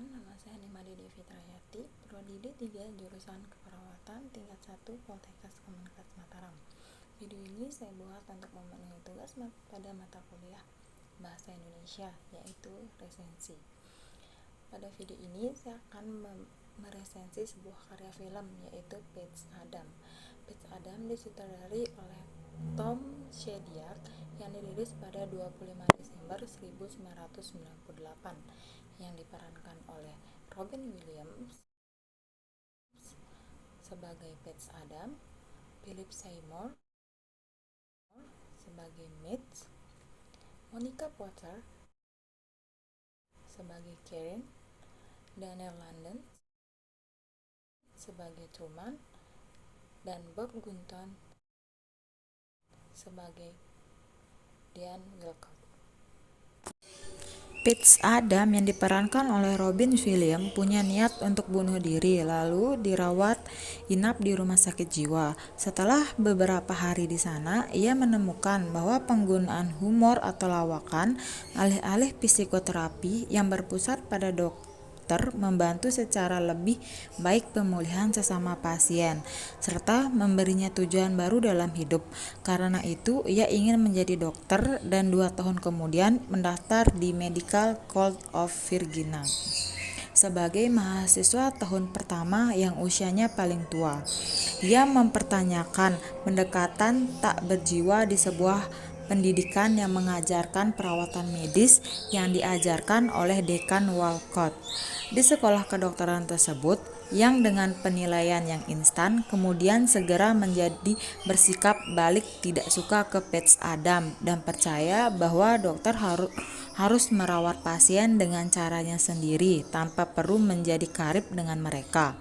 teman-teman, nama saya Nimade Devi Trayati, Prodi D3 jurusan Keperawatan tingkat 1 Poltekkes Kemenkes Mataram. Video ini saya buat untuk memenuhi tugas pada mata kuliah Bahasa Indonesia, yaitu resensi. Pada video ini saya akan meresensi sebuah karya film, yaitu Patch Adams. Patch Adams disutradari oleh Tom Shedyard yang dirilis pada 25 Desember 1998, yang diperankan oleh Robin Williams sebagai Patch Adams, Philip Seymour sebagai Mitch, Monica Potter sebagai Karen, Daniel London sebagai Truman, dan Bob Gunton sebagai Dean Wilcott. Patch Adams yang diperankan oleh Robin Williams punya niat untuk bunuh diri, lalu dirawat inap di rumah sakit jiwa. Setelah beberapa hari di sana, ia menemukan bahwa penggunaan humor atau lawakan alih-alih psikoterapi yang berpusat pada dokter membantu secara lebih baik pemulihan sesama pasien, serta memberinya tujuan baru dalam hidup. Karena itu, ia ingin menjadi dokter dan 2 tahun kemudian mendaftar di Medical College of Virginia sebagai mahasiswa tahun pertama yang usianya paling tua. Ia mempertanyakan pendekatan tak berjiwa di sebuah pendidikan yang mengajarkan perawatan medis yang diajarkan oleh Dekan Walcott di sekolah kedokteran tersebut, yang dengan penilaian yang instan kemudian segera menjadi bersikap balik tidak suka ke Patch Adams dan percaya bahwa dokter harus merawat pasien dengan caranya sendiri tanpa perlu menjadi karib dengan mereka.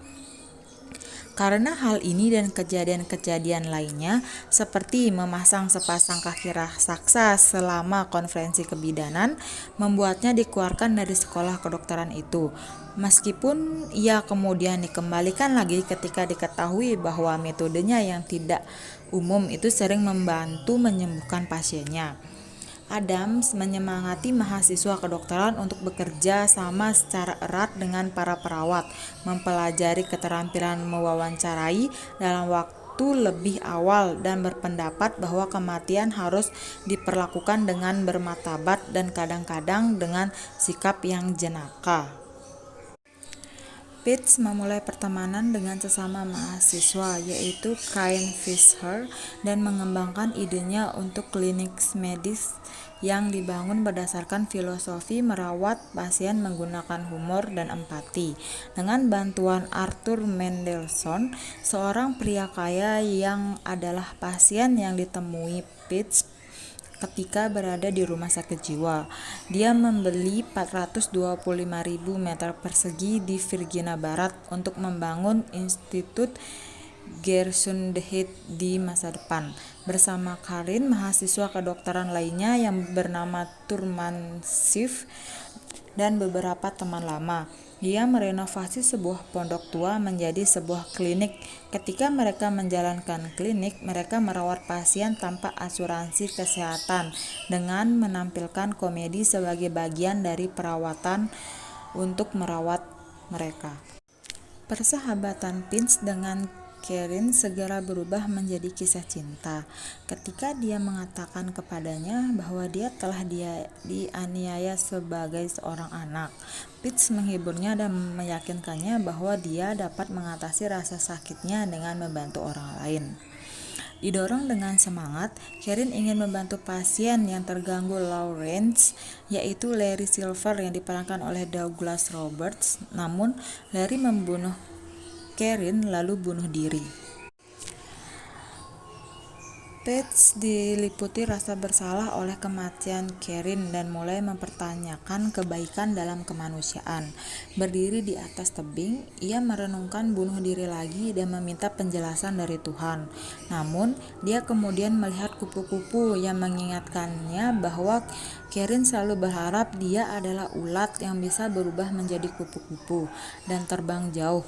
Karena hal ini dan kejadian-kejadian lainnya, seperti memasang sepasang kaki raksasa selama konferensi kebidanan, membuatnya dikeluarkan dari sekolah kedokteran itu. Meskipun ia kemudian dikembalikan lagi ketika diketahui bahwa metodenya yang tidak umum itu sering membantu menyembuhkan pasiennya. Adams menyemangati mahasiswa kedokteran untuk bekerja sama secara erat dengan para perawat, mempelajari keterampilan mewawancarai dalam waktu lebih awal, dan berpendapat bahwa kematian harus diperlakukan dengan bermartabat dan kadang-kadang dengan sikap yang jenaka. Patch memulai pertemanan dengan sesama mahasiswa, yaitu Karen Fisher, dan mengembangkan idenya untuk klinik medis yang dibangun berdasarkan filosofi merawat pasien menggunakan humor dan empati. Dengan bantuan Arthur Mendelsohn, seorang pria kaya yang adalah pasien yang ditemui Patch ketika berada di rumah sakit jiwa. Dia membeli 425.000 meter persegi di Virginia Barat untuk membangun Institut Gesundheit di masa depan. Bersama Karin, mahasiswa kedokteran lainnya yang bernama Truman Schiff dan beberapa teman lama, dia merenovasi sebuah pondok tua menjadi sebuah klinik. Ketika mereka menjalankan klinik, mereka merawat pasien tanpa asuransi kesehatan dengan menampilkan komedi sebagai bagian dari perawatan untuk merawat mereka. Persahabatan Patch dengan Karen segera berubah menjadi kisah cinta ketika dia mengatakan kepadanya bahwa dia telah dianiaya sebagai seorang anak. Patch menghiburnya dan meyakinkannya bahwa dia dapat mengatasi rasa sakitnya dengan membantu orang lain. Didorong dengan semangat, Karen ingin membantu pasien yang terganggu Lawrence, yaitu Larry Silver yang diperankan oleh Douglas Roberts. Namun, Larry membunuh Karen lalu bunuh diri. Patch diliputi rasa bersalah oleh kematian Karen dan mulai mempertanyakan kebaikan dalam kemanusiaan. Berdiri di atas tebing, ia merenungkan bunuh diri lagi dan meminta penjelasan dari Tuhan. Namun, dia kemudian melihat kupu-kupu yang mengingatkannya bahwa Karen selalu berharap dia adalah ulat yang bisa berubah menjadi kupu-kupu dan terbang jauh.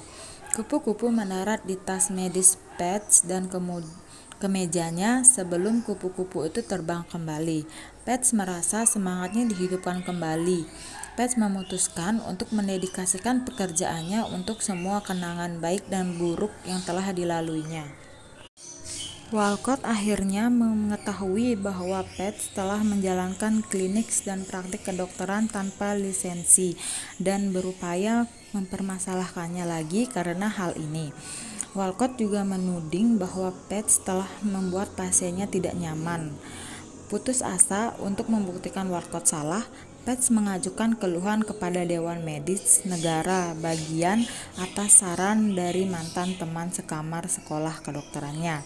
Kupu-kupu mendarat di tas medis Patch dan kemejanya sebelum kupu-kupu itu terbang kembali. Patch merasa semangatnya dihidupkan kembali. Pets memutuskan untuk mendedikasikan pekerjaannya untuk semua kenangan baik dan buruk yang telah dilaluinya. Walcott akhirnya mengetahui bahwa Pets telah menjalankan klinik dan praktik kedokteran tanpa lisensi dan berupaya mempermasalahkannya lagi karena hal ini. Walcott juga menuding bahwa Pets telah membuat pasiennya tidak nyaman. Putus asa untuk membuktikan Walcott salah, Pets mengajukan keluhan kepada Dewan Medis Negara bagian atas saran dari mantan teman sekamar sekolah kedokterannya.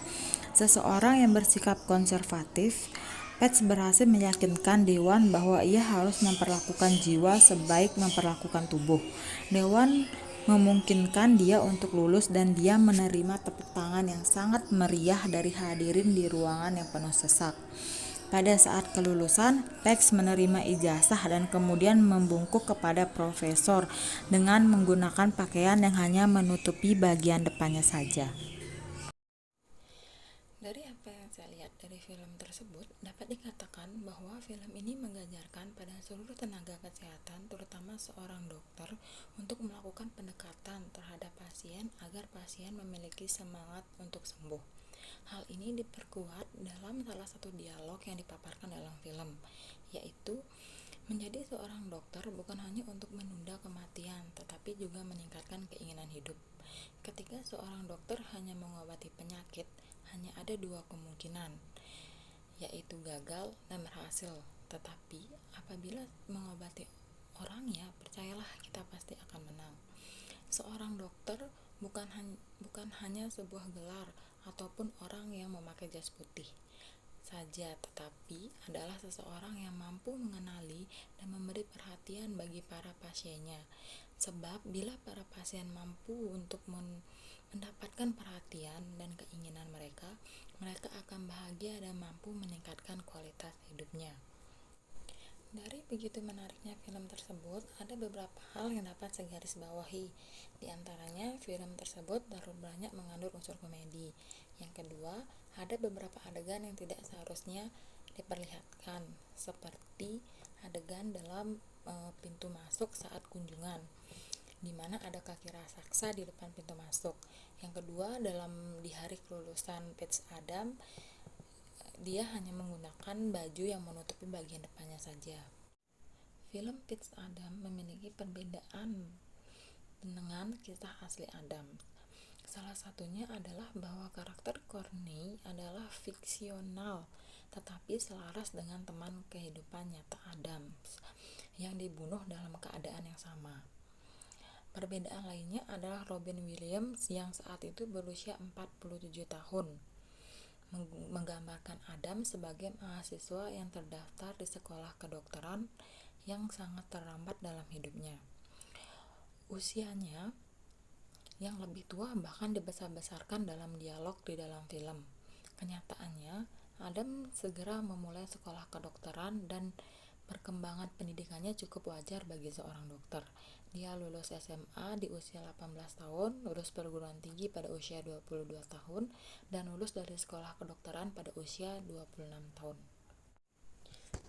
Seseorang yang bersikap konservatif, Pets berhasil meyakinkan Dewan bahwa ia harus memperlakukan jiwa sebaik memperlakukan tubuh. Dewan memungkinkan dia untuk lulus dan dia menerima tepuk tangan yang sangat meriah dari hadirin di ruangan yang penuh sesak. Pada saat kelulusan, Pets menerima ijazah dan kemudian membungkuk kepada profesor dengan menggunakan pakaian yang hanya menutupi bagian depannya saja. Dari apa yang saya lihat dari film tersebut, dapat dikatakan bahwa film ini mengajarkan pada seluruh tenaga kesehatan, terutama seorang dokter, untuk melakukan pendekatan terhadap pasien agar pasien memiliki semangat untuk sembuh. Hal ini diperkuat dalam salah satu dialog yang dipaparkan dalam film, yaitu menjadi seorang dokter bukan hanya untuk menunda kematian, tetapi juga meningkatkan keinginan hidup. Ketika seorang dokter hanya mengobati penyakit, hanya ada dua kemungkinan, yaitu gagal dan berhasil. Tetapi apabila mengobati orangnya, percayalah kita pasti akan menang. Seorang dokter bukan hanya sebuah gelar ataupun orang yang memakai jas putih saja, tetapi adalah seseorang yang mampu mengenali dan memberi perhatian bagi para pasiennya. Sebab bila para pasien mampu untuk mendapatkan perhatian dan keinginan mereka akan bahagia dan mampu meningkatkan kualitas hidupnya. Dari begitu menariknya film tersebut, ada beberapa hal yang dapat segarisbawahi. Di antaranya, film tersebut terlalu banyak mengandung unsur komedi. Yang kedua, ada beberapa adegan yang tidak seharusnya diperlihatkan, seperti adegan dalam pintu masuk saat kunjungan, di mana ada kaki raksasa di depan pintu masuk. Yang kedua, di hari kelulusan Pets Adam, dia hanya menggunakan baju yang menutupi bagian depannya saja. Film Pets Adam memiliki perbedaan dengan kisah asli Adam. Salah satunya adalah bahwa karakter Courtney adalah fiksional, tetapi selaras dengan teman kehidupan nyata Adam yang dibunuh dalam keadaan yang sama. Perbedaan lainnya adalah Robin Williams yang saat itu berusia 47 tahun. Menggambarkan Adam sebagai mahasiswa yang terdaftar di sekolah kedokteran yang sangat terlambat dalam hidupnya. Usianya yang lebih tua bahkan dibesar-besarkan dalam dialog di dalam film. Kenyataannya, Adam segera memulai sekolah kedokteran dan perkembangan pendidikannya cukup wajar bagi seorang dokter. Dia lulus SMA di usia 18 tahun, lulus perguruan tinggi pada usia 22 tahun, dan lulus dari sekolah kedokteran pada usia 26 tahun.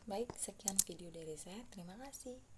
Baik, sekian video dari saya. Terima kasih.